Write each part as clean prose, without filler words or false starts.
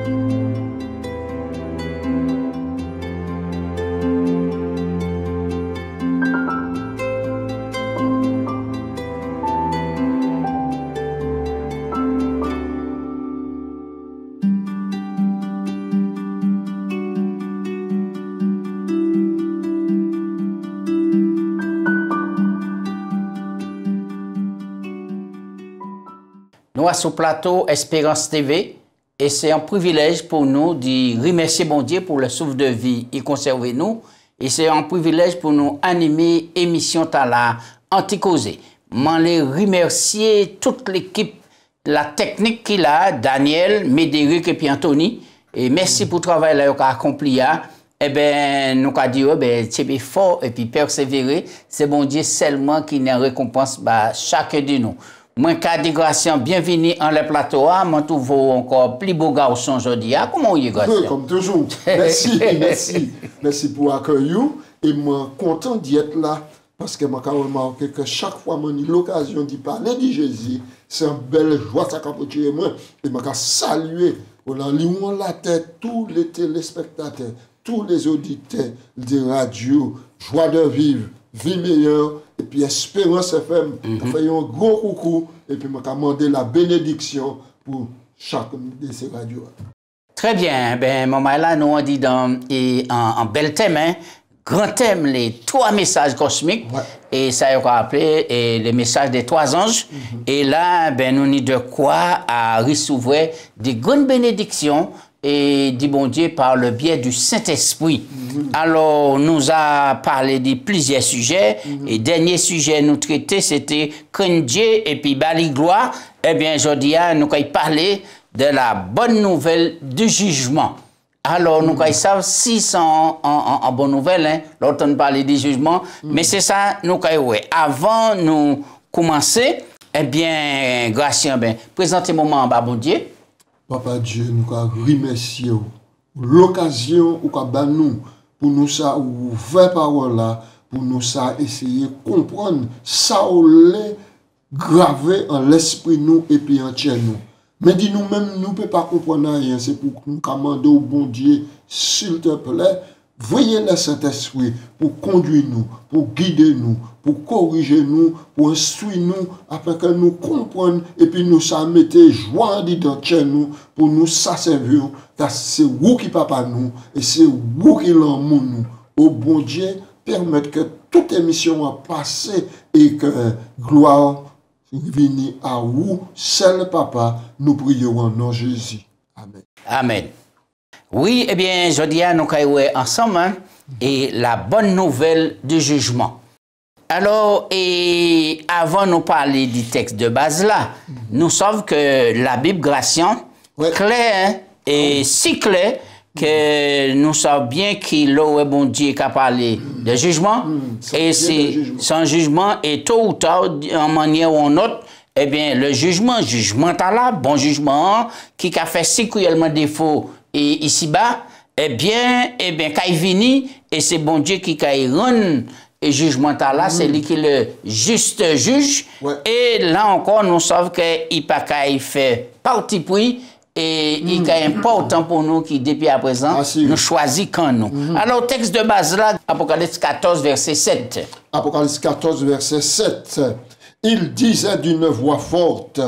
Nous sommes sur le plateau Espérance TV et c'est un privilège pour nous de remercier bon Dieu pour le souffle de vie et conserver nous. Et c'est un privilège pour nous animer l'émission Tala Anticosé. Je les remercier toute l'équipe, la technique qu'il a, Daniel, Médéric et puis Anthony. Et merci pour le travail qu'il a accompli. Eh bien, nous avons dit, c'est fort et puis persévérer. C'est bon Dieu seulement qui nous récompense chacun de nous. Moi, Cadégration, bienvenue en le plateau. Moi, je trouve encore plus beau garçon aujourd'hui. Comment vous y Oui, comme toujours. Merci, merci. Merci pour l'accueil. Et moi, content d'être là. Parce que je me remarqué que chaque fois que j'ai l'occasion de parler de Jésus, c'est une belle joie ça capoter moi. Et je saluer la tête tous les téléspectateurs, tous les auditeurs de radio, joie de vivre, vie meilleure. Et puis Espérance FM, fait un gros coucou. Et puis, je vais demander la bénédiction pour chacune de ces radios. Très bien. Ben, maman, là, nous on dit dans un bel thème, hein, grand thème, les 3 messages cosmiques. Ouais. Et ça, il faut appeler les messages des 3 anges. Et là, ben, nous avons de quoi à recevoir des grandes bénédictions et du bon Dieu par le biais du Saint-Esprit. Alors, nous a parlé de plusieurs sujets. Et dernier sujet nous traiter, c'était craindre Dieu et puis bali gloire. Eh bien, aujourd'hui, nous allons parler de la bonne nouvelle du jugement. Alors, nous allons savoir si c'est en bonne nouvelle, hein, l'autre on parle du jugement, mais c'est ça, nous allons avant nous commencer, eh bien, grâce à bien, présentez-moi en bas, bon Dieu. Papa Dieu, nous remercions pour l'occasion nous pour nous ça ouvrir parole là, pour nous ça essayer de comprendre ça ou les graver en l'esprit nous et puis en chair nous. Mais dis nous-mêmes, nous ne pouvons pas comprendre rien, c'est pour nous commander au bon Dieu, s'il te plaît, voyez le Saint-Esprit pour conduire nous, pour guider nous, pour corriger nous, pour instruire nous, afin que nous comprenions et puis nous ça mettez joie dans nous, pour nous ça servir, car c'est vous qui papa nous, et c'est vous qui l'amour nous. Au bon Dieu, permettre que toute émission a passé et que gloire vienne à vous, seul papa, nous prions en nom de Jésus. Amen. Amen. Oui, eh bien, je dis à nous ensemble, hein, et la bonne nouvelle du jugement. Alors, et avant de nous parler du texte de base là, nous savons que la Bible gratienne, claire, hein, et si claire, que nous savons bien qu'il est bon Dieu qui a parlé de jugement, et c'est son jugement, et tôt ou tard, en manière ou en autre, eh bien, le jugement là, bon jugement, qui a fait si cruellement défaut, et ici-bas, eh bien, quand il vient, et c'est bon Dieu qui rend et jugement là, c'est lui qui est le juste juge. Ouais. Et là encore, nous savons qu'il pas fait parti pris et il est important pour nous qui, depuis à présent, nous choisissons quand nous. Alors, texte de base là, Apocalypse 14, verset 7. Apocalypse 14, verset 7. Il disait d'une voix forte,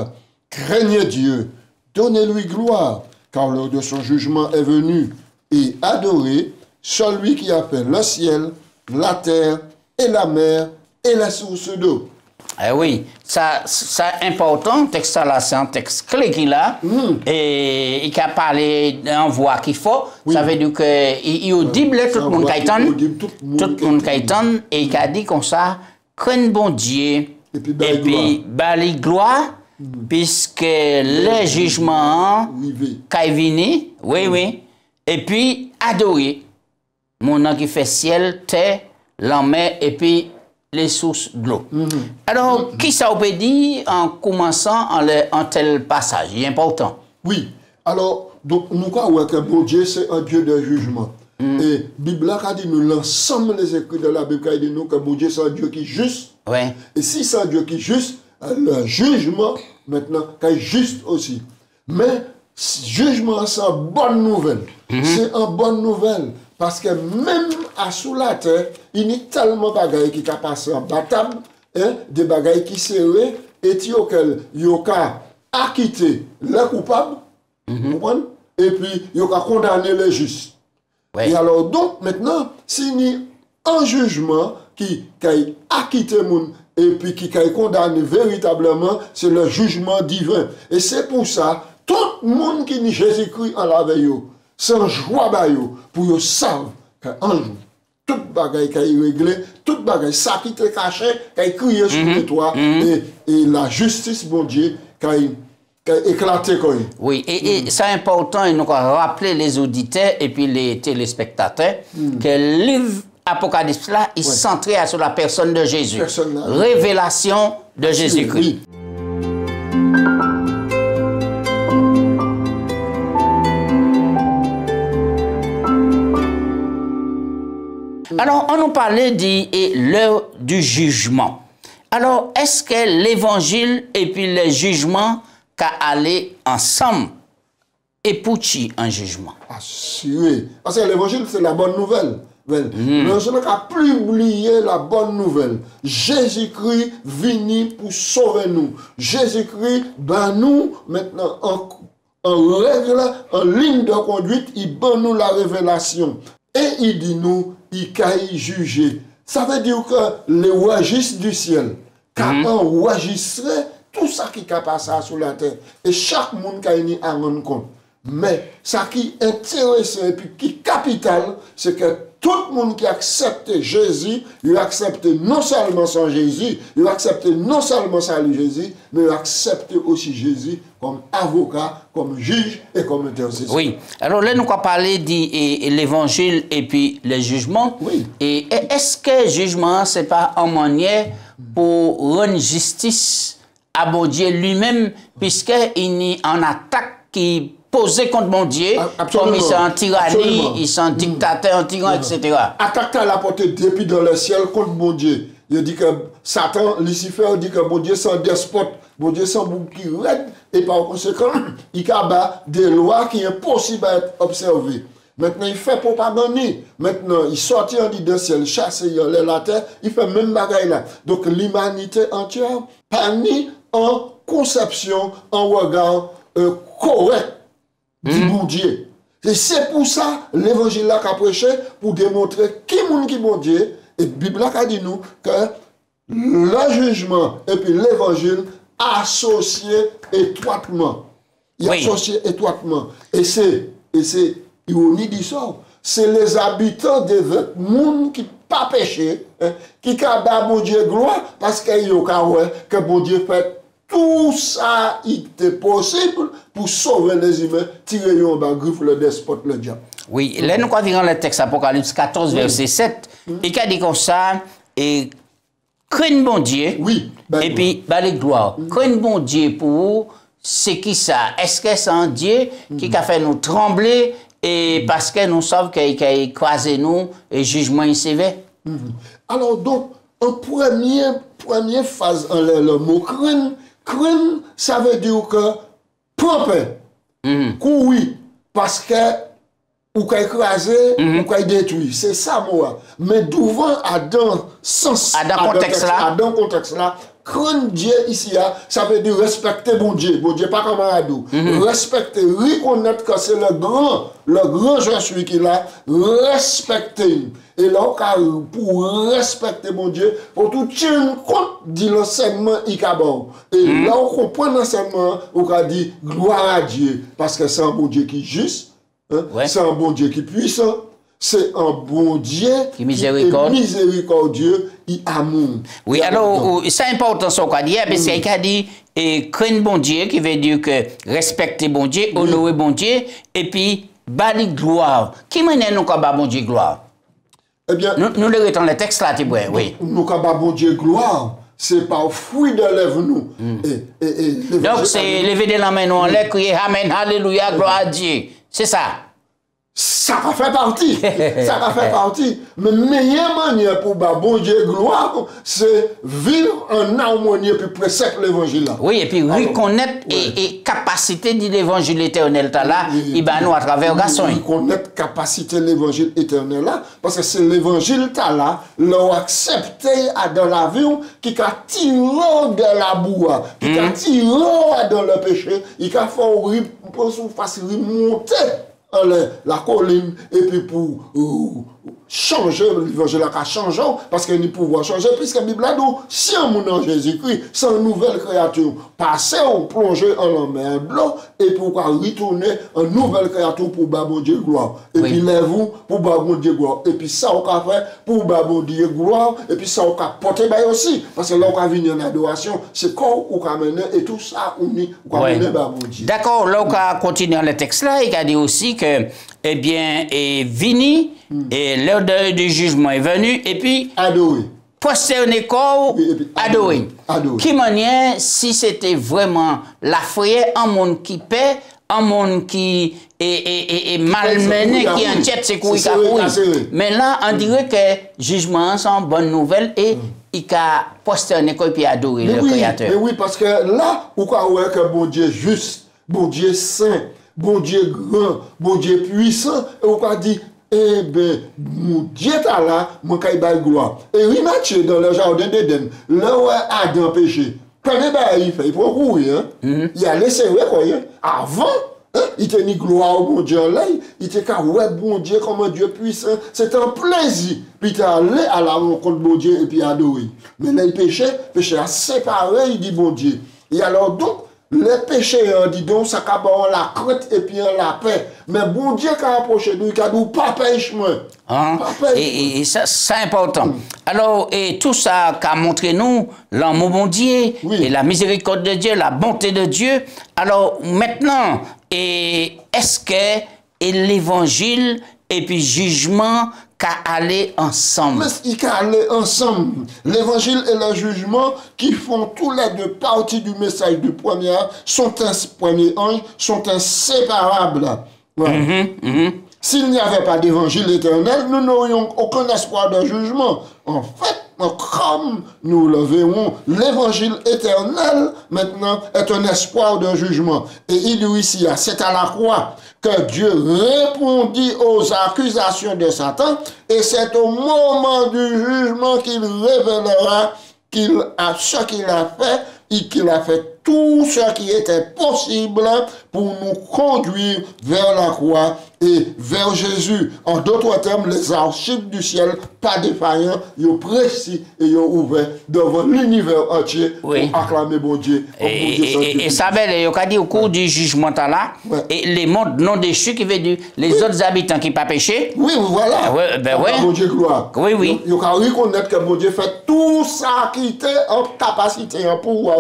craignez Dieu, donnez-lui gloire, car l'heure de son jugement est venue, et adorez celui qui a fait le ciel, la terre, et la mer, et la source d'eau. Eh oui, ça important, texte là, c'est un texte clé qu'il a, et il a parlé en voix qu'il faut, ça veut dire qu'il est audible, tout le monde qui entend, et il a dit comme ça, crains bon Dieu, et puis bali gloire, puisque le jugement, quand vini, oui, et puis adorer, mon nom qui fait ciel, terre, la mer, et puis les sources de l'eau. Alors, qui ça peut dire en commençant en tel passage? Il est important. Oui. Alors, donc, nous croyons que bon Dieu, c'est un Dieu de jugement. Et la Bible a dit nous, l'ensemble des écrits de la Bible a dit nous que bon Dieu, c'est un Dieu qui est juste. Ouais. Et si c'est un Dieu qui est juste, le jugement, maintenant, est juste aussi. Mais jugement, c'est une bonne nouvelle. C'est une bonne nouvelle. Parce que même à sous la terre, il y a tellement de bagailles qui sont passés en bataille, des bagailles qui serrent, et qui ont acquitté les coupables, et puis ils ont condamné les justes. Ouais. Et alors, donc, maintenant, s'il y a un jugement qui a acquitté les gens, et puis qui a condamné véritablement, c'est le jugement divin. Et c'est pour ça, tout le monde qui dit Jésus-Christ en la veille, sans joie pour qu'ils savent qu'un jour, toute bagaille qui est réglée, toute bagaille, ça qui te caché, qui est crié sur le toit, et la justice, bon Dieu, qui a éclaté. Oui, et c'est important, et nous rappeler les auditeurs et puis les téléspectateurs que le livre Apocalypse là est centré sur la personne de Jésus. Révélation de Jésus-Christ. Oui. Alors, on nous parlait de l'heure du jugement. Alors, est-ce que l'évangile et puis le jugement qu'à aller ensemble et pour qui un jugement? Assuré. Parce que l'évangile, c'est la bonne nouvelle. L'évangile n'a plus oublié la bonne nouvelle. Jésus-Christ venu pour sauver nous. Jésus-Christ, ben nous, maintenant, en règle, en ligne de conduite, il donne nous la révélation. Et il dit nous, il caille juger. Ça veut dire que les registres du ciel, quand on enregistrait tout ça qui est passé sur la terre, et chaque monde qui a rendre compte. Mais ça qui est intéressant et puis qui est capital, c'est que tout le monde qui accepte Jésus, il accepte non seulement son Jésus, il accepte non seulement salut Jésus, mais il accepte aussi Jésus comme avocat, comme juge et comme intercesseur. Oui. Alors là, nous allons parler de l'évangile et puis le jugement. Oui. Et est-ce que le jugement, ce n'est pas en manière pour rendre justice à bon Dieu lui-même, puisqu'il y a une attaque qui posé contre mon Dieu, comme ils sont en tyrannie, ils sont dictateurs, en tyran, etc. Attaque à la portée depuis dans le ciel contre mon Dieu. Il dit que Satan, Lucifer, dit que mon Dieu c'est un despote, mon Dieu c'est un bouc qui raide, et par conséquent, il y a des lois qui sont impossibles à être observées. Maintenant, il fait propagande. Maintenant, il sortit en dit de ciel, chasse la terre, il fait même bagaille là. Donc, l'humanité entière, pas ni en conception, en regard correct du bon Dieu. Et c'est pour ça l'évangile a prêché pour démontrer qui est bon Dieu. Et la Bible a dit nous que le jugement et puis l'évangile associés étroitement. Ils associés étroitement. Et c'est ironie du sort. C'est les habitants des mondes qui pas péché, qui ont bon Dieu gloire parce qu'ils ont que bon Dieu fait tout ça, il était possible pour sauver les humains, tirer en bas, griffe le despote, le diable. Oui, là nous avons le texte Apocalypse 14, verset 7, et qui a dit comme ça, et craigne bon Dieu, et puis, les gloires. Craigne bon Dieu pour vous, c'est qui ça? Est-ce que c'est un Dieu qui a fait nous trembler, et parce que nous savons qu'il a écrasé nous, et jugement est sévère? Alors, donc, en première phase, le mot crainte, crime, ça veut dire que prends peur. Oui, parce que ou qu'a écrasé, ou qu'a détruit. C'est ça, moi. Mais devant Adam, sens, Adam contexte là, craindre Dieu ici, ça veut dire respecter bon Dieu. Bon Dieu, pas comme un ado. Respecter, reconnaître que c'est le grand je suis qui l'a, respecter. Et là, pour respecter mon Dieu, pour tout tenir compte de l'enseignement Ikabon. Et là, on comprend l'enseignement, on a dit gloire à Dieu, parce que c'est un bon Dieu qui est juste, c'est un bon Dieu qui est puissant, c'est un bon Dieu qui est miséricordieux et amour. Oui, alors, c'est important ce qu'on dit, parce qu'il a dit craindre bon Dieu, qui veut dire que respecter bon Dieu, honorer bon Dieu, et puis, bali gloire. Qui mène nous à bon Dieu gloire? Eh bien, nous le retenons le texte là, oui. Nous avons bon Dieu gloire, c'est par fruit de lèvres nous. Donc c'est lever de la main nous en l'air, crier Amen, Alléluia, gloire à Dieu. C'est ça. ça va faire partie. Ça va faire partie. Mais la meilleure manière pour bon Dieu gloire, c'est vivre en harmonie et puis précepte l'évangile là. Oui, et puis reconnaître et capacité de l'évangile éternel là, il va nous à travers garçon. Reconnaître capacité de l'évangile éternel là, parce que c'est l'évangile là, l'ont accepté dans la vie, qui a tiré de la boue, qui a tiré dans le péché, il a fait remonter la colline et puis pour changer l'évangile a changé parce qu'il y a pouvoir changer puisque la Bible a dit si on est en Jésus-Christ c'est une nouvelle créature passer ou plonger en la mer de l'eau et pour retourner en nouvelle créature pour bon Dieu gloire et puis lève-vous pour bon Dieu gloire et puis ça on a fait pour bon Dieu gloire et puis ça on a porté aussi parce que là on a venir en adoration c'est corps on a mené et tout ça on a mené bon Dieu. D'accord, là on a continué le texte là il a dit aussi que eh bien, et vini, et l'heure du jugement est venue, et puis, adorer. Prosterner corps, adorer. Qui manière, si c'était vraiment la frayeur, un monde qui paie, un monde qui est malmené, qui est en tête, c'est quoi, mais là, on dirait que jugement, c'est une bonne nouvelle, et il a prosterner corps, et puis adorer le Créateur. Mais oui, parce que là, on voit que bon Dieu juste, bon Dieu saint, bon Dieu grand, bon Dieu puissant, et on va dire, eh bien, mon Dieu est là, mon caïbaï gloire. Et oui, Matthieu, dans le jardin d'Éden, là où Adam péché, quand il fait, il faut courir, il a laissé, avant, il était ni gloire au bon Dieu en l'air, il était qu'à ouais, bon Dieu, comme un Dieu puissant, c'était un plaisir. Puis il est allé à la rencontre de bon Dieu et puis adoré. Mais là, il péchait a séparé, il dit bon Dieu. Et alors donc, les péchés, dit donc, ça a la crainte et puis la paix. Mais bon Dieu qui a approché nous, il a dit pas pêche moi. Et ça, c'est important. Alors, et tout ça qu'a montré nous, l'amour bon Dieu, et la miséricorde de Dieu, la bonté de Dieu. Alors, maintenant, est-ce que l'évangile et puis jugement qu'à aller ensemble. Mais ils qu'à aller ensemble. L'évangile et le jugement qui font tous les deux partie du message du premier ange sont inséparables. Voilà. S'il n'y avait pas d'évangile éternel, nous n'aurions aucun espoir de jugement. En fait, comme nous le verrons, l'évangile éternel, maintenant, est un espoir de jugement. Et il dit ici, c'est à la croix que Dieu répondit aux accusations de Satan, et c'est au moment du jugement qu'il révélera ce qu'il a fait, et qu'il a fait tout ce qui était possible pour nous conduire vers la croix et vers Jésus. En d'autres termes, les archives du ciel, pas défaillants, ils sont précis et ils sont ouverts devant l'univers entier pour acclamer bon Dieu. Et ça veut dire, dit au cours du jugement là, et les mondes non déchus qui veut dire les autres habitants qui n'ont pas péché. Oui, voilà. Bon Dieu gloire. Oui. Ils ont reconnaître que bon Dieu fait tout ça qui était en capacité, en pouvoir,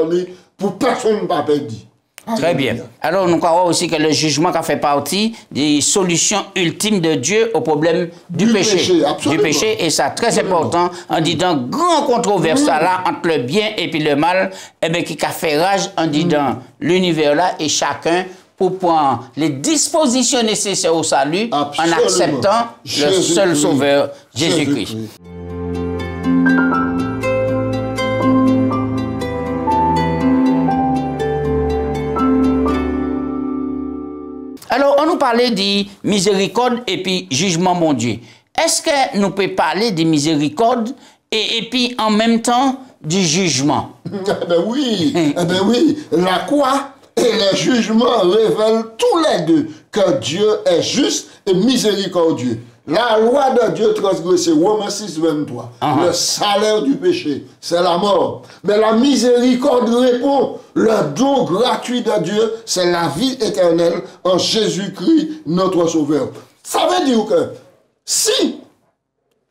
pour personne ne pas perdre. Très bien. Alors, nous croyons aussi que le jugement fait partie des solutions ultimes de Dieu au problème du péché. Du péché, et ça, très important, en disant grand controverse là entre le bien et puis le mal, et bien, qui a fait rage en disant l'univers là et chacun pour prendre les dispositions nécessaires au salut en acceptant le seul sauveur, Jésus-Christ. Alors, on nous parlait de miséricorde et puis jugement, mon Dieu. Est-ce que nous pouvons parler de miséricorde et puis en même temps du jugement? Oui, la croix et le jugement révèlent tous les deux que Dieu est juste et miséricordieux. La loi de Dieu transgressée, Romains 6, 23. Le salaire du péché, c'est la mort. Mais la miséricorde répond, le don gratuit de Dieu, c'est la vie éternelle en Jésus-Christ, notre Sauveur. Ça veut dire que si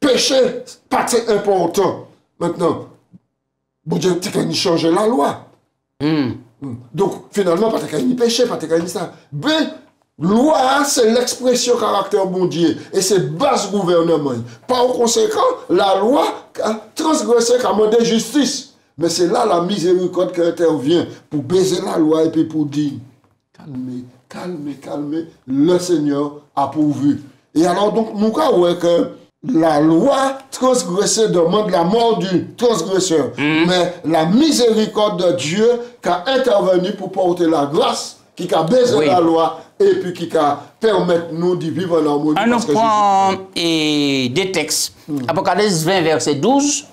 péché n'est pas important, maintenant, bon Dieu, tu peux changer la loi. Donc, finalement, pas de péché, pas de ça. Loi, c'est l'expression caractère bon Dieu et c'est base gouvernement. Par conséquent, la loi a transgressé comme de justice. Mais c'est là la miséricorde qui intervient pour baiser la loi et puis pour dire calmez, le Seigneur a pourvu. Et alors, donc, nous avons que la loi transgressée demande la mort du transgresseur. Mais la miséricorde de Dieu qui a intervenu pour porter la grâce, qui a baisé la loi et puis qui a permettre nous de vivre en harmonie. On nous prend des textes. Apocalypse 20, verset 12.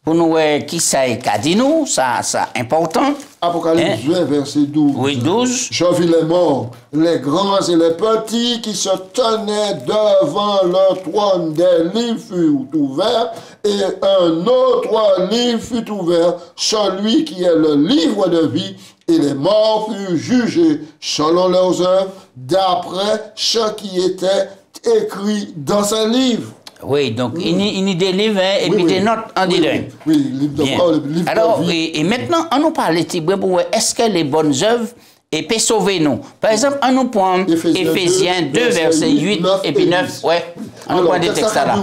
Pour nous voir qui ça a dit nous, ça important. Apocalypse 20, verset 12. Oui, 12. Je vis les morts, les grands et les petits qui se tenaient devant leur trône. Des livres furent ouverts et un autre livre fut ouvert, celui qui est le livre de vie. Et les morts furent jugés selon leurs œuvres, d'après ce qui était écrit dans ce livre. Oui, donc il y a des livres et puis des notes en disant. Oui, livre de parole, livre alors, de vie. Et maintenant, on nous parle pour est-ce que les bonnes œuvres peuvent sauver nous? Par exemple, on nous prend Éphésiens 2, verset 8 et puis 9. Ouais, on nous prend des textes là.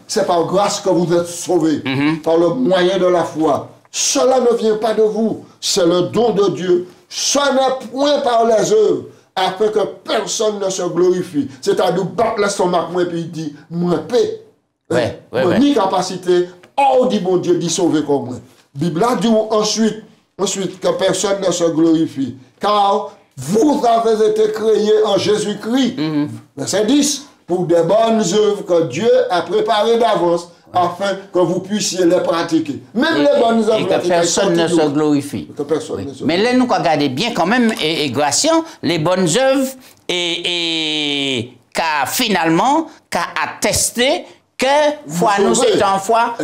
C'est par grâce que vous êtes sauvés, par le moyen de la foi. Cela ne vient pas de vous, c'est le don de Dieu. Ce n'est point par les œuvres, afin que personne ne se glorifie. C'est-à-dire, battre l'estomac, moi, et puis il dit, moi, paix. Ni capacité, oh, dit mon Dieu, d'y sauver comme moi. Bible a dit ensuite que personne ne se glorifie. Car vous avez été créés en Jésus-Christ. Verset 10. Pour des bonnes œuvres que Dieu a préparées d'avance afin que vous puissiez les pratiquer. Même les bonnes œuvres. Et que personne ne se glorifie. Mais là, nous regardons bien quand même, et Gratien, les bonnes œuvres, et qu'a finalement, qu'a attesté que foi nous est en foi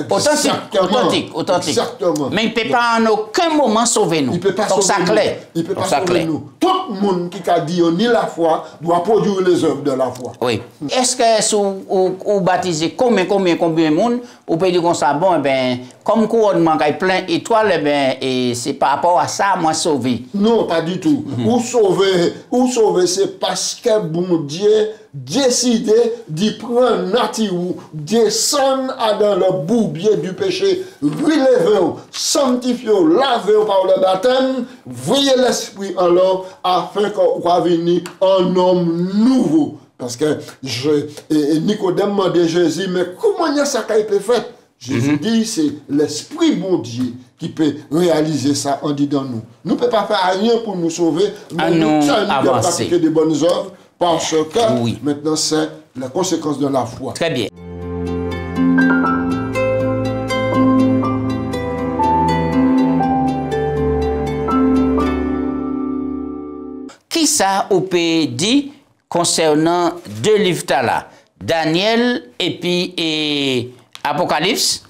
authentique. Exactement. Mais il ne peut pas en aucun moment sauver nous. Il ne peut pas donc sauver ça clair. Il ne peut pas sauver nous. Tout le monde qui a dit ni la foi doit produire les œuvres de la foi. Oui. Est-ce que si vous baptisez combien de monde, vous pouvez dire comme ça, bon, eh ben, comme couronnement qui est plein d'étoiles, eh ben, et c'est par rapport à ça, moi, sauvé. Non, pas du tout. Ou sauver, c'est parce que bon Dieu décidé d'y prendre nature, descendre dans le bourbier du péché, relever, sanctifier, laver par le baptême, veiller l'esprit alors, afin qu'on va venir un homme nouveau. Parce que Nicodème m'a dit Jésus, mais comment ça a été fait? Jésus dit, c'est l'esprit bon Dieu qui peut réaliser ça en disant nous. Nous ne pouvons pas faire rien pour nous sauver, mais nous devons pratiquer de bonnes œuvres. Parce que maintenant, c'est la conséquence de la foi. Très bien. Qui ça ou peut dire concernant deux livres là, Daniel et puis Apocalypse,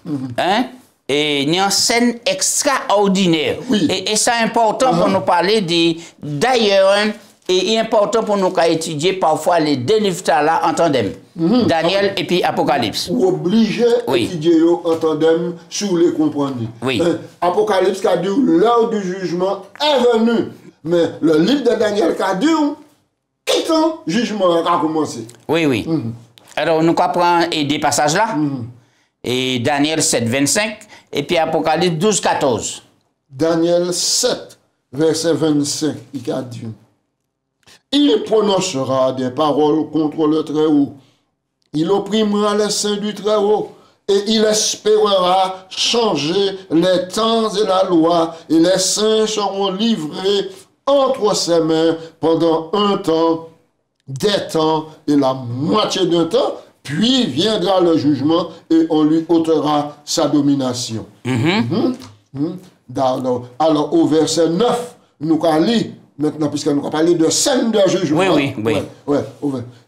et il y a une scène extraordinaire. Et c'est important pour nous parler d'ailleurs. Et il est important pour nous étudier parfois les deux livres là en tandem. Daniel et puis Apocalypse. Ou obligé d'étudier en tandem sur les comprendre. Apocalypse qui a dit l'heure du jugement est venue. Mais le livre de Daniel qui a dit quittant jugement a commencé. Oui. Alors nous comprenons des passages là. Et Daniel 7, 25 et puis Apocalypse 12, 14. Daniel 7, verset 25, il a dit. Il prononcera des paroles contre le Très-Haut. Il opprimera les saints du Très-Haut. Et il espérera changer les temps et la loi. Et les saints seront livrés entre ses mains pendant un temps, des temps et la moitié d'un temps. Puis viendra le jugement et on lui ôtera sa domination. Alors au verset 9, nous allons lire. Maintenant, puisque nous allons parler de scène de jugement. Oui.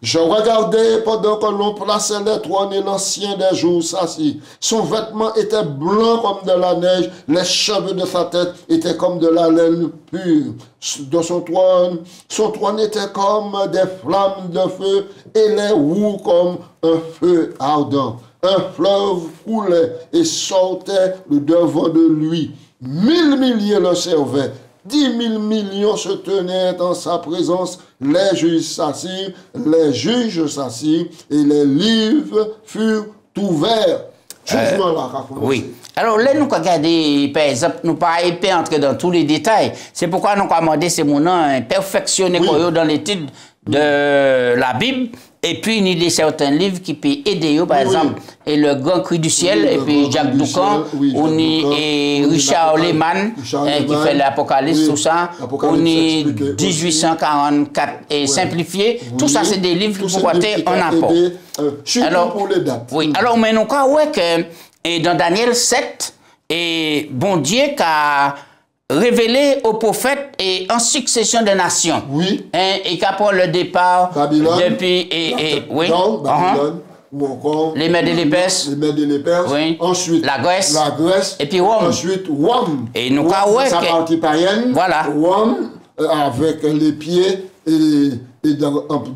Je regardais pendant que l'on plaçait les trônes et l'ancien des jours s'assit. Son vêtement était blanc comme de la neige, les cheveux de sa tête étaient comme de la laine pure. De son trône était comme des flammes de feu et les roues comme un feu ardent. Un fleuve coulait et sortait le devant de lui. 1000 milliers le servaient. 10 000 millions se tenaient en sa présence, les juges s'assirent, et les livres furent ouverts. Oui. Alors là, nous regardons, par exemple, nous ne pouvons pas entrer dans tous les détails. C'est pourquoi nous avons demandé ces moments perfectionnés dans l'étude de la Bible Et puis, il y a certains livres qui peuvent aider, par exemple, et Le Grand Cri du Ciel, et puis Jacques Doucan, et Richard Lehmann, qui fait l'Apocalypse, tout ça, on est 1844 et simplifié. Tout ça, c'est des livres qui pourraient être en apport. Alors, pour les dates. Oui, alors, mais nous, que dans Daniel 7, et bon Dieu qui a révélé aux prophètes et en succession des nations. Oui. Et qu'après le départ, Babylone, depuis, oui. Babylone, ou encore les Mèdes et les Perses. Les Mèdes et les Perses. Oui. Ensuite, la Grèce. Et puis Rome. Ensuite, Rome. Et nous, sa partie païenne. Voilà. Rome, avec les pieds et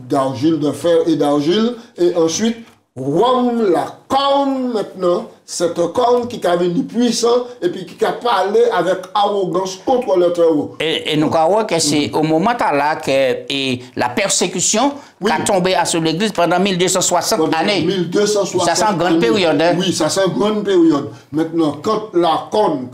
d'argile, de fer et d'argile. Et ensuite, Rome, la corne maintenant, cette corne qui a venu puissant et puis qui a parlé avec arrogance contre le terreau. Et nous croyons que c'est au moment là que la persécution a tombé sur l'église pendant 1260 années. 1260 ça sent une grande période. Hein? Oui, ça sent une grande période. Maintenant, quand la corne,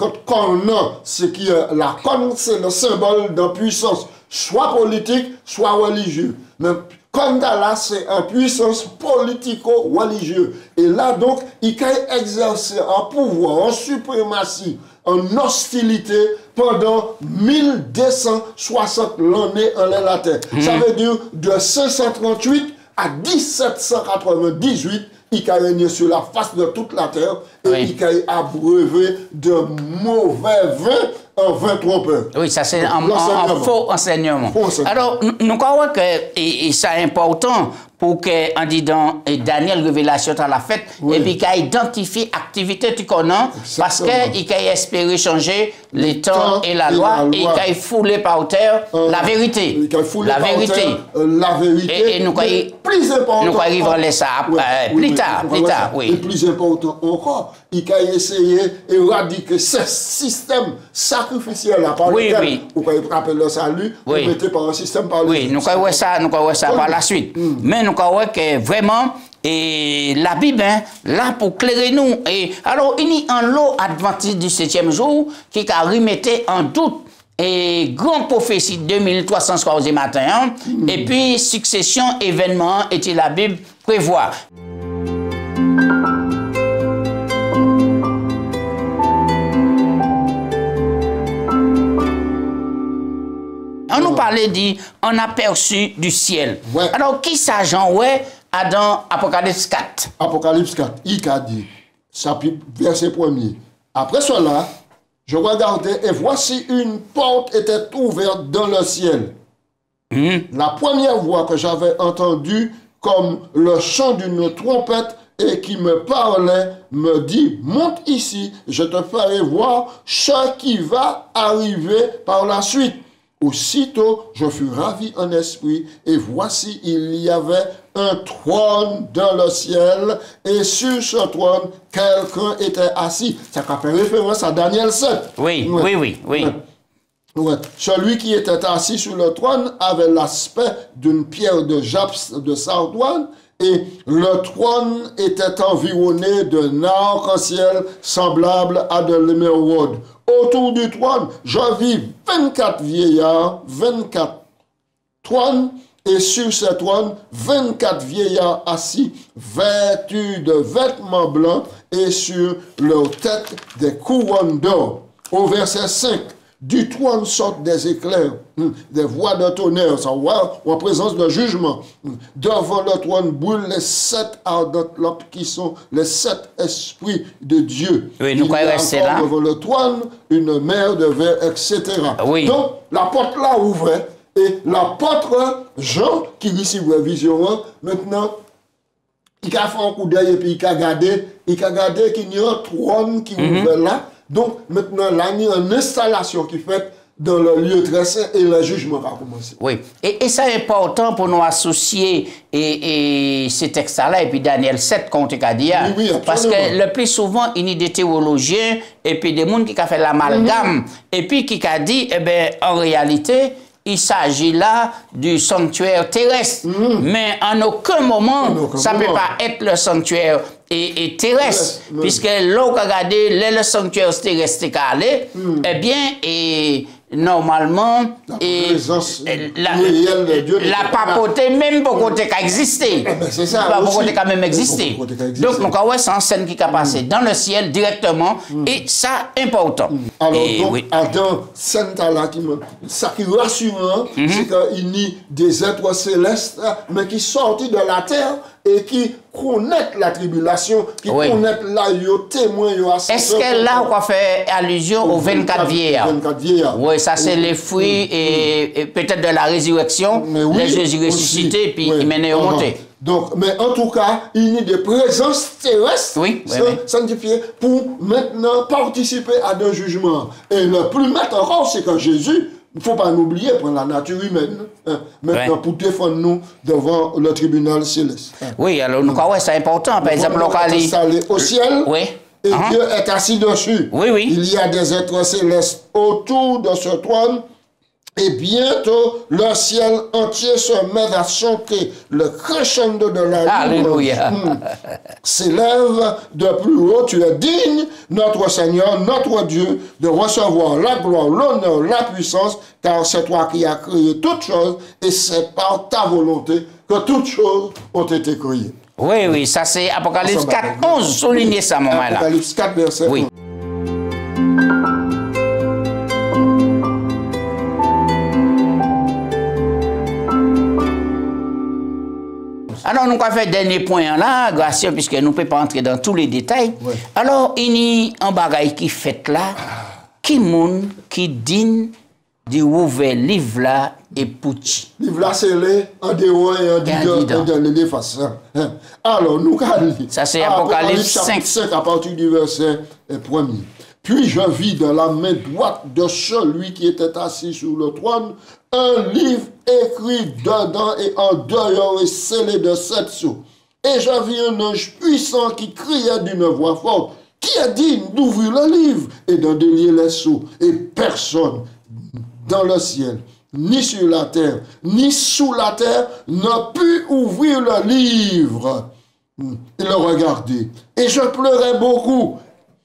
c'est qui la corne, c'est le symbole de puissance, soit politique, soit religieux. Mais comme là, c'est une puissance politico-religieuse. Et là, donc, il a exercé un pouvoir, en suprématie, en hostilité pendant 1260 l'année en la terre. Ça veut dire de 538 à 1798, il a régné sur la face de toute la terre et il a abreuvé de mauvais vins en vin trompeur. Oui, ça c'est un faux enseignement. Alors, nous croyons que c'est important pour que, en disant, Daniel Révélation à la fête, et puis qu'il a identifié l'activité du Coran, parce qu'il a espéré changer les temps et la loi, et qu'il a foulé par terre la vérité. La vérité. La vérité. Et nous croyons plus important. Nous croyons voir ça plus tard. Et plus important encore, il a essayé d'éradiquer ce système sacrificiel là, par lequel vous pouvez rappeler le salut, vous mettez par un système par oui, nous croyons ça par la suite. Mais nous croyons que vraiment, et la Bible, là pour clairer nous. Et alors, il y a un lot adventiste du 7e jour qui a remis en doute et grande prophétie 2300 du matin. Et puis, succession événements, et la Bible prévoit. On nous parlait on aperçu du ciel. Alors, qui s'agent dans Apocalypse 4? Apocalypse 4, il a dit, chapitre, verset 1er. Après cela, je regardais et voici une porte était ouverte dans le ciel. La première voix que j'avais entendue comme le chant d'une trompette et qui me parlait me dit, monte ici, je te ferai voir ce qui va arriver par la suite. Aussitôt, je fus ravi en esprit, et voici, il y avait un trône dans le ciel, et sur ce trône, quelqu'un était assis. Ça fait référence à Daniel 7. Oui. Celui qui était assis sur le trône avait l'aspect d'une pierre de jaspis de sardoine, et le trône était environné d'un arc-en-ciel semblable à de l'émeraude. Autour du trône, je vis 24 vieillards, 24 trônes, et sur ces trônes, 24 vieillards assis, vêtus de vêtements blancs, et sur leur tête des couronnes d'or. Au verset 5, du trône sortent des éclairs, des voix de tonnerre, ça voit en présence de jugement. Devant le trône brûlent les 7 ardentes lampes qui sont les 7 esprits de Dieu. Oui, nous croyons rester là. Devant le trône, une mer de verre, etc. Oui. Donc, la porte là ouvrait, et l'apôtre Jean, qui recevait la vision, maintenant, il a fait un coup d'œil et puis il a regardé qu'il y a un trône qui ouvrait là. Donc, maintenant, là, il y a une installation qui est faite dans le lieu très saint et le jugement va commencer. Oui. Et c'est important pour nous associer et ces textes-là et puis Daniel 7, qu'on t'a dit. Oui, parce que le plus souvent, il y a des théologiens et puis des gens qui ont fait l'amalgame et puis qui ont dit, eh bien, en réalité, il s'agit là du sanctuaire terrestre. Mais en aucun moment, ça ne peut pas être le sanctuaire et terrestre. Puisque là, on a regardé le sanctuaire terrestre, eh bien, et normalement, la présence la réelle de Dieu. la papauté, même pour côté qu'a existé. C'est ça. Pour côté quand même existé. Donc, nous avons c'est une scène qui a passé dans le ciel directement, et ça, important. Alors, Et donc, oui. Adam, là, ça qui est rassurant, c'est qu'il y a des êtres célestes, mais qui sortent de la terre et qui connaissent la tribulation, qui connaissent là, ils témoins, ils assistent. Est-ce que là, on va faire allusion aux 24 vieillards? 24 vieillards. Oui, ça c'est les fruits et peut-être de la résurrection, les Jésus ressuscité, puis il mène au monté. Donc, mais en tout cas, il y a des présences terrestres sanctifiées pour maintenant participer à un jugement. Et le plus mettre encore, c'est que Jésus, il ne faut pas l'oublier, prend la nature humaine, maintenant pour défendre nous devant le tribunal céleste. Oui, alors nous croyons que c'est important. Par exemple, est allé au ciel. Oui. Et Dieu est assis dessus. Oui, oui. Il y a des êtres célestes autour de ce trône. Et bientôt, le ciel entier se met à chanter le crescendo de la louange. S'élève de plus haut. Tu es digne, notre Seigneur, notre Dieu, de recevoir la gloire, l'honneur, la puissance, car c'est toi qui as créé toutes choses et c'est par ta volonté que toutes choses ont été créées. Oui, oui, ça c'est Apocalypse 4, 11, soulignez ça, moment là. Apocalypse 4, verset 11. Alors, nous avons fait le dernier point là, gracieux, puisque nous ne pouvons pas entrer dans tous les détails. Ouais. Alors, il y a un bagage qui fait là, qui moun, qui digne de ouvrir livre là et pouchi. Livre là, c'est les en dehors et en dedans les faces. Alors, nous allons lire. Ça, c'est Apocalypse 5. 5 à partir du verset 1er. Puis je vis dans la main droite de celui qui était assis sur le trône un livre écrit dedans et en dehors et scellé de 7 sceaux. Et je vis un ange puissant qui criait d'une voix forte, qui est digne d'ouvrir le livre et d'en délier les sceaux. Et personne dans le ciel, ni sur la terre, ni sous la terre, n'a pu ouvrir le livre et le regarder. Et je pleurais beaucoup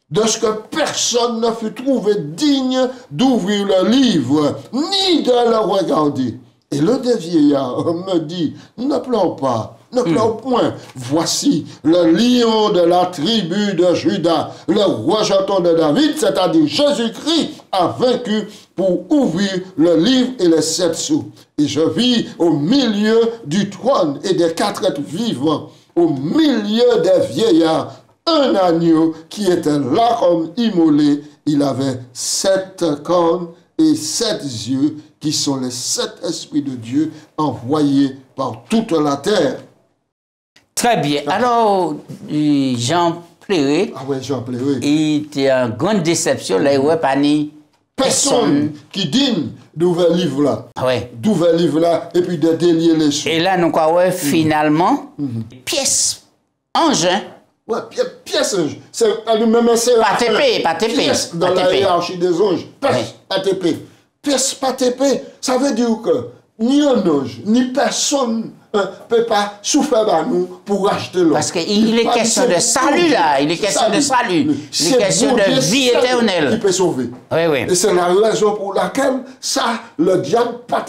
de ce que personne ne fut trouvé digne d'ouvrir le livre, ni de le regarder. Et l'un des vieillards me dit, ne pleure pas, ne pleure point. Voici le lion de la tribu de Juda, le rejeton de David, c'est-à-dire Jésus-Christ, a vaincu pour ouvrir le livre et les 7 sceaux. Et je vis au milieu du trône et des 4 êtres vivants, au milieu des vieillards, un agneau qui était là comme immolé. Il avait 7 cornes et 7 yeux, qui sont les 7 esprits de Dieu envoyés par toute la terre. Très bien. Alors, Jean Pléré, Jean Pléré. Il était en grande déception, là, il n'y a pas ni personne qui digne d'ouvrir le livre là. D'ouvrir le livre là et puis de délier les choses. Et là, nous croyons finalement, pièce, ange, ouais, pièce ange. C'est même pas TP. Pièce dans la hiérarchie des anges. Pièce, pas TP. Pièce, pas TP. Ça veut dire que ni un ange, ni personne ne peut pas souffrir à nous pour acheter l'homme. Parce qu'il est question de salut là. Il est question de salut. Il est question de vie éternelle. Qui peut sauver. Oui. Et c'est la raison pour laquelle ça, le diable pas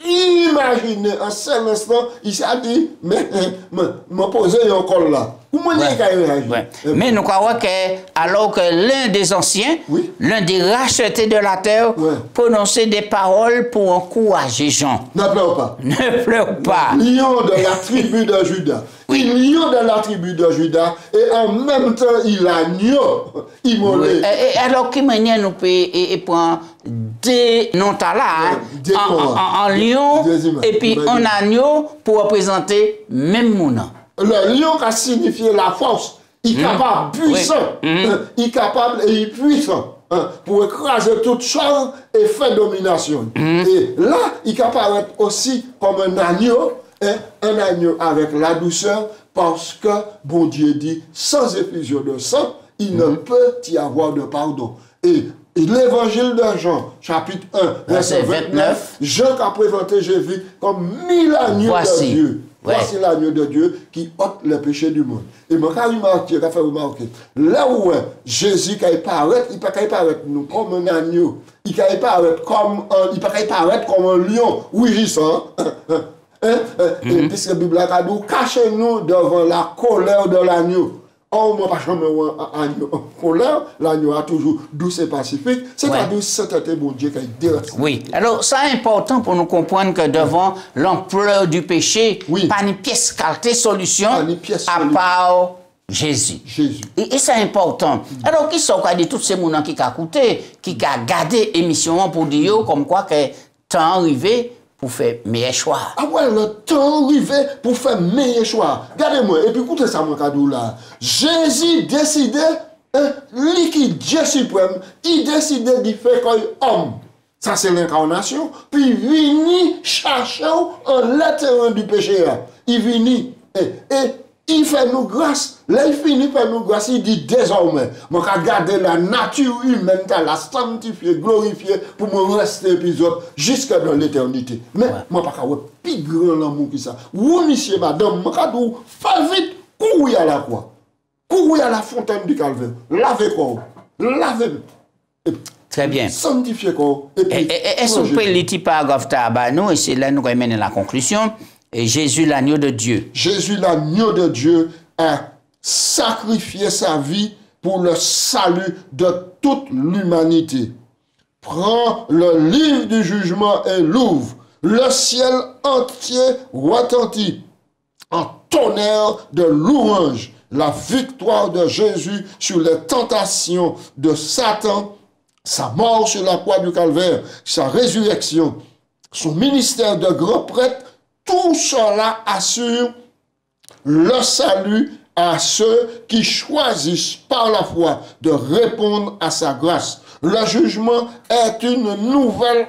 imaginer un seul instant, il s'est dit, mais me poser encore là. Mais nous croyons que, alors que l'un des anciens, l'un des rachetés de la terre, prononçait des paroles pour encourager Jean. Ne pleure pas. Ne pleure pas. Lion de la tribu de Juda. Lion de la tribu de Juda. Et en même temps, il a agneau immolé. Et alors, qui manière nous peut prendre des noms là, en lion, et puis en agneau pour représenter même mon nom. Le lion a signifié la force. Il est capable, puissant. Il est capable et il est puissant. Pour écraser toutes choses et faire domination. Et là, il est capable d'être aussi comme un agneau avec la douceur, parce que, bon Dieu dit, sans effusion de sang, il ne peut y avoir de pardon. Et l'évangile de Jean, chapitre 1, verset 29, Jean a présenté Jésus comme 1000 agneaux de Dieu. Voici l'agneau de Dieu qui ôte le péché du monde. Et moi, quand il m'a fait remarquer, là où Jésus, quand il paraît, il ne peut pas paraître nous comme un agneau. Il ne peut pas paraître comme un lion rugissant. Puisque la Bible a dit, cachez-nous devant la colère de l'agneau. Oh, moi, pas jamais un agneau en colère, l'agneau a toujours douce et pacifique. C'est-à-dire, c'était bon Dieu qui a dit. Oui, alors, c'est important pour nous comprendre que devant l'ampleur du péché, pas une pièce qualité solution à part Jésus. Et c'est important. Alors, qui sont tous ces gens qui ont écouté, qui ont gardé l'émission pour dire comme quoi que temps arrivé pour faire meilleur choix. Ah ouais, le temps arrivé pour faire meilleur choix. Regardez-moi, et puis écoutez ça, mon cadeau là. Jésus décidait, lui qui est Dieu suprême, il décidait de faire comme homme. Ça, c'est l'incarnation. Puis il vient chercher en l'atterrant du péché. Il vient et il fait nous grâce. Là, il finit par nous grâce. Il dit désormais, je vais garder la nature humaine, la sanctifier, glorifier pour me rester épisode jusqu'à dans l'éternité. Mais je ne vais pas faire plus grand l'amour que ça. Ou, monsieur, madame, je vais faire vite, courir à la croix. Courir à la fontaine du calvaire. Lavez corps. Lavez. Très bien. Sanctifier corps. Est-ce que vous pouvez lire paragraphe Tabano, et c'est là que nous allons mener la conclusion. Et Jésus, l'agneau de Dieu. Jésus, l'agneau de Dieu, a sacrifié sa vie pour le salut de toute l'humanité. Prends le livre du jugement et l'ouvre. Le ciel entier retentit en tonnerre de louange. La victoire de Jésus sur les tentations de Satan, sa mort sur la croix du calvaire, sa résurrection, son ministère de grand prêtre, tout cela assure le salut à ceux qui choisissent par la foi de répondre à sa grâce. Le jugement est une nouvelle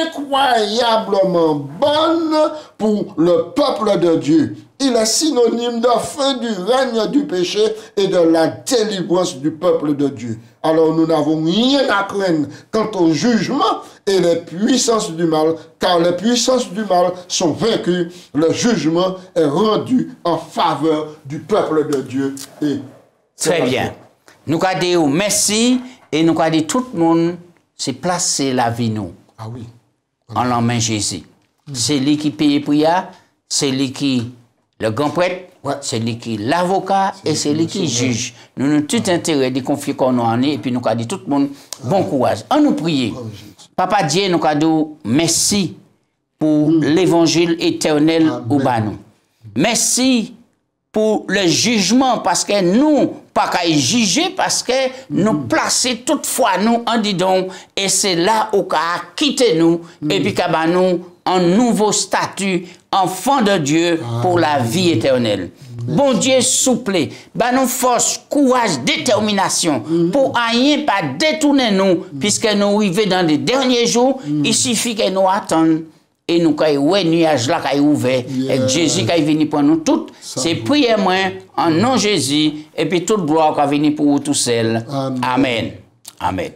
incroyablement bonne pour le peuple de Dieu. Il est synonyme de fin du règne du péché et de la délivrance du peuple de Dieu. Alors nous n'avons rien à craindre quant au jugement et les puissances du mal, car les puissances du mal sont vaincues. Le jugement est rendu en faveur du peuple de Dieu. Et très bien. Nous avons dit merci et nous avons dit tout le monde, c'est placer la vie nous. Ah oui. En la main Jésus. C'est lui qui paye pour ça, c'est lui qui le grand prêtre, c'est lui qui l'avocat et c'est lui qui juge. Nous avons tout intérêt de confier qu'on nous en est et puis nous avons dit tout le monde bon courage. On nous prie. Papa Dieu, nous avons dit merci pour l'évangile éternel au banou. Merci pour le jugement parce que nous, pas qu'à juger parce que nous placer toutefois nous en disons et c'est là où qu'à quitter nous et puis qu'à nous un nouveau statut, enfant de Dieu pour la vie éternelle. Bon Dieu souple, bah nous force, courage, détermination pour rien pas détourner nous puisque nous vivons dans les derniers jours, il suffit que nous attendons et nous avons nuage là qui est ouvert et Jésus qui est venu pour nous toutes. C'est prière moi en nom de Jésus et puis toute gloire qui est venue pour vous tout seul. Amen. Amen.